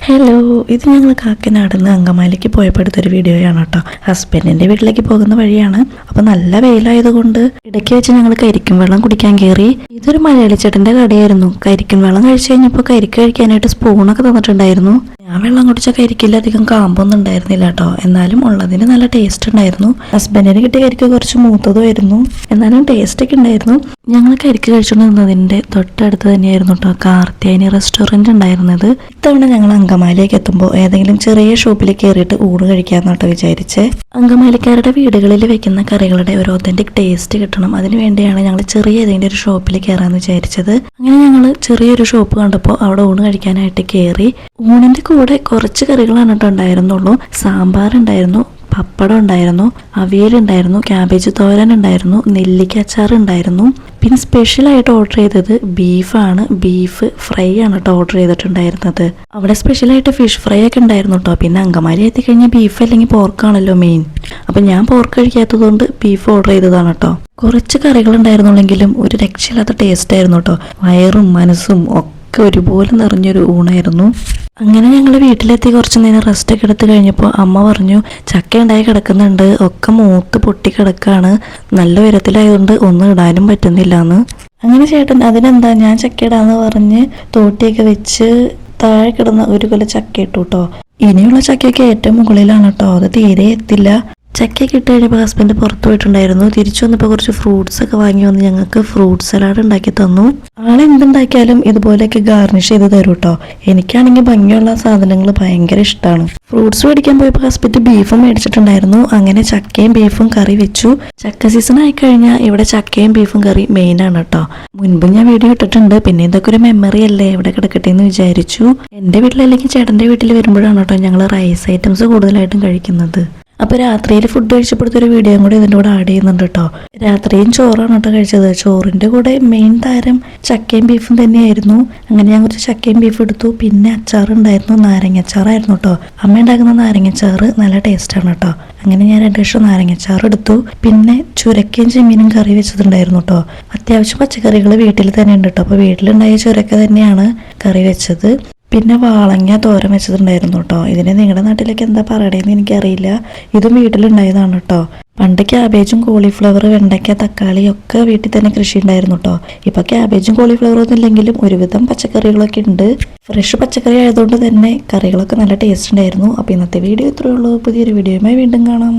Hello, ഇത് ഞങ്ങൾ കാക്കനാട് നിന്ന് അങ്കമാലിക്ക് പോയപ്പോൾ എടുത്തൊരു വീഡിയോയാണ് കേട്ടോ. ഹസ്ബൻഡിൻ്റെ വീട്ടിലേക്ക് പോകുന്ന വഴിയാണ്. അപ്പോൾ നല്ല വെയിലായതുകൊണ്ട് ഇടയ്ക്ക് വെച്ച് ഞങ്ങൾ കരിക്കും വെള്ളം കുടിക്കാൻ കയറി. ഇതൊരു മലയാളി ചേട്ടൻ്റെ കടയായിരുന്നു. കരിക്കും വെള്ളം കഴിച്ചു കഴിഞ്ഞപ്പോൾ കരിക്ക് കഴിക്കാനായിട്ട് സ്പൂണൊക്കെ തന്നിട്ടുണ്ടായിരുന്നു. ഞാൻ വെള്ളം കുടിച്ച കരിക്കിൽ അധികം കാമ്പൊന്നും ഉണ്ടായിരുന്നില്ല കേട്ടോ. എന്നാലും ഉള്ളതിന് നല്ല ടേസ്റ്റ് ഉണ്ടായിരുന്നു. ഹസ്ബൻഡിന് കിട്ടിയ കരിക്ക് കുറച്ച് മൂത്തതുമായിരുന്നു, എന്നാലും ടേസ്റ്റ് ഒക്കെ ഉണ്ടായിരുന്നു. ഞങ്ങൾ കരിക്ക് കഴിച്ചുകൊണ്ടിരുന്നതിൻ്റെ തൊട്ടടുത്ത് തന്നെയായിരുന്നു കേട്ടോ കാർത്തിയാനി റെസ്റ്റോറൻറ്റ് ഉണ്ടായിരുന്നത്. ഇത്തവണ ഞങ്ങൾ അങ്കമാലിലേക്ക് എത്തുമ്പോൾ ഏതെങ്കിലും ചെറിയ ഷോപ്പിൽ കയറിയിട്ട് ഊണ് കഴിക്കാമെന്നോട്ടോ വിചാരിച്ച്. അങ്കമാലിക്കാരുടെ വീടുകളിൽ വെക്കുന്ന കറികളുടെ ഒരു ഒതന്റിക് ടേസ്റ്റ് കിട്ടണം, അതിന് വേണ്ടിയാണ് ഞങ്ങൾ ചെറിയ ഏതെങ്കിലും ഒരു ഷോപ്പിൽ കയറാമെന്ന് വിചാരിച്ചത്. അങ്ങനെ ഞങ്ങൾ ചെറിയൊരു ഷോപ്പ് കണ്ടപ്പോൾ അവിടെ ഊണ് കഴിക്കാനായിട്ട് കയറി. ഊണിൻ്റെ കൂടെ കുറച്ച് കറികളാണ് കേട്ടോ ഉണ്ടായിരുന്നുള്ളൂ. സാമ്പാർ ഉണ്ടായിരുന്നു, പപ്പടം ഉണ്ടായിരുന്നു, അവിയലുണ്ടായിരുന്നു, ക്യാബേജ് തോരൻ ഉണ്ടായിരുന്നു, നെല്ലിക്ക അച്ചാർ ഉണ്ടായിരുന്നു. പിന്നെ സ്പെഷ്യലായിട്ട് ഓർഡർ ചെയ്തത് ബീഫാണ്. ബീഫ് ഫ്രൈ ആണ് കേട്ടോ ഓർഡർ ചെയ്തിട്ടുണ്ടായിരുന്നത്. അവിടെ സ്പെഷ്യലായിട്ട് ഫിഷ് ഫ്രൈ ഒക്കെ ഉണ്ടായിരുന്നു കേട്ടോ. പിന്നെ അങ്കമാലി എത്തിക്കഴിഞ്ഞാൽ ബീഫ് അല്ലെങ്കിൽ പോർക്കാണല്ലോ മെയിൻ. അപ്പം ഞാൻ പോർക്ക് കഴിക്കാത്തതുകൊണ്ട് ബീഫ് ഓർഡർ ചെയ്തതാണ് കേട്ടോ. കുറച്ച് കറികൾ ഉണ്ടായിരുന്നുള്ളെങ്കിലും ഒരു രക്ഷയില്ലാത്ത ടേസ്റ്റ് ആയിരുന്നു കേട്ടോ. വയറും മനസ്സും ഒക്കെ ഒരുപോലെ നിറഞ്ഞൊരു ഊണായിരുന്നു. അങ്ങനെ ഞങ്ങൾ വീട്ടിലെത്തി കുറച്ച് നേരം റെസ്റ്റ് ഒക്കെ എടുത്ത് കഴിഞ്ഞപ്പോൾ അമ്മ പറഞ്ഞു, ചക്ക ഉണ്ടായി കിടക്കുന്നുണ്ട്, ഒക്കെ മൂത്ത് പൊട്ടി കിടക്കാണ്, നല്ല ഉയരത്തിലായതുകൊണ്ട് ഒന്നും ഇടാനും പറ്റുന്നില്ല എന്ന്. അങ്ങനെ ചേട്ടൻ അതിനെന്താ ഞാൻ ചക്ക ഇടാന്ന് പറഞ്ഞ് തോട്ടിയൊക്കെ വെച്ച് താഴെ കിടന്ന ഒരു കൊല ചക്ക ഇട്ടു കേട്ടോ. ഇനിയുള്ള ചക്കയൊക്കെ ഏറ്റവും മുകളിലാണ് കേട്ടോ, അത് തീരെ എത്തില്ല. ചക്കയൊക്കെ ഇട്ട് കഴിഞ്ഞപ്പോൾ ഹസ്ബൻഡ് പുറത്ത് പോയിട്ടുണ്ടായിരുന്നു. തിരിച്ചു വന്നപ്പോൾ കുറച്ച് ഫ്രൂട്ട്സ് ഒക്കെ വാങ്ങി വന്ന് ഞങ്ങൾക്ക് ഫ്രൂട്ട് സലാഡ് ഉണ്ടാക്കി തന്നു. ആളെന്തുണ്ടാക്കിയാലും ഇതുപോലെയൊക്കെ ഗാർണിഷ് ചെയ്ത് തരും കേട്ടോ. എനിക്കാണെങ്കിൽ ഭംഗിയുള്ള സാധനങ്ങൾ ഭയങ്കര ഇഷ്ടമാണ്. ഫ്രൂട്ട്സ് മേടിക്കാൻ പോയപ്പോൾ ഹസ്ബൻഡ് ബീഫും മേടിച്ചിട്ടുണ്ടായിരുന്നു. അങ്ങനെ ചക്കയും ബീഫും കറി വെച്ചു. ചക്ക സീസൺ ആയി കഴിഞ്ഞാൽ ഇവിടെ ചക്കയും ബീഫും കറി മെയിൻ ആണ് കേട്ടോ. മുൻപ് ഞാൻ വീഡിയോ ഇട്ടിട്ടുണ്ട്, പിന്നെ ഇതൊക്കെ ഒരു മെമ്മറി അല്ലേ, ഇവിടെ കിടക്കട്ടെ എന്ന് വിചാരിച്ചു. എൻ്റെ വീട്ടിലല്ലെങ്കിൽ ചേട്ടൻ്റെ വീട്ടിൽ വരുമ്പോഴാണ് കേട്ടോ ഞങ്ങൾ റൈസ് ഐറ്റംസ് കൂടുതലായിട്ടും കഴിക്കുന്നത്. അപ്പോൾ രാത്രിയിൽ ഫുഡ് കഴിച്ചപ്പോഴത്തെ ഒരു വീഡിയോയും കൂടെ ഇതിൻ്റെ കൂടെ ആഡ് ചെയ്യുന്നുണ്ട് കേട്ടോ. രാത്രിയും ചോറാണ് കേട്ടോ കഴിച്ചത്. ചോറിൻ്റെ കൂടെ മെയിൻ താരം ചക്കയും ബീഫും തന്നെയായിരുന്നു. അങ്ങനെ ഞാൻ കുറച്ച് ചക്കയും ബീഫ് എടുത്തു. പിന്നെ അച്ചാറുണ്ടായിരുന്നു, നാരങ്ങച്ചാറായിരുന്നു കേട്ടോ. അമ്മ ഉണ്ടാക്കുന്ന നാരങ്ങച്ചാറ് നല്ല ടേസ്റ്റാണ് കേട്ടോ. അങ്ങനെ ഞാൻ 2 കഷ്ണം നാരങ്ങച്ചാറ് എടുത്തു. പിന്നെ ചുരക്കയും ചെമ്മീനും കറി വെച്ചിട്ടുണ്ടായിരുന്നു കേട്ടോ. അത്യാവശ്യം പച്ചക്കറികൾ വീട്ടിൽ തന്നെ ഉണ്ട് കേട്ടോ. അപ്പോൾ വീട്ടിലുണ്ടായ ചുരക്ക തന്നെയാണ് കറി വെച്ചത്. പിന്നെ വാളങ്ങ തോരൻ വെച്ചിട്ടുണ്ടായിരുന്നു കേട്ടോ. ഇതിന് നിങ്ങളുടെ നാട്ടിലേക്ക് എന്താ പറയണേന്ന് എനിക്കറിയില്ല. ഇതും വീട്ടിലുണ്ടായതാണ് കേട്ടോ. പണ്ട് ക്യാബേജും കോളിഫ്ലവർ, വെണ്ടയ്ക്ക, തക്കാളി ഒക്കെ വീട്ടിൽ തന്നെ കൃഷി ഉണ്ടായിരുന്നു കേട്ടോ. ഇപ്പൊ ക്യാബേജും കോളിഫ്ലവറും ഒന്നും ഇല്ലെങ്കിലും ഒരുവിധം പച്ചക്കറികളൊക്കെ ഉണ്ട്. ഫ്രഷ് പച്ചക്കറി ആയതുകൊണ്ട് തന്നെ കറികളൊക്കെ നല്ല ടേസ്റ്റ് ഉണ്ടായിരുന്നു. അപ്പോൾ ഇന്നത്തെ വീഡിയോ ഇത്രയേ ഉള്ളൂ. പുതിയൊരു വീഡിയോയുമായി വീണ്ടും കാണാം.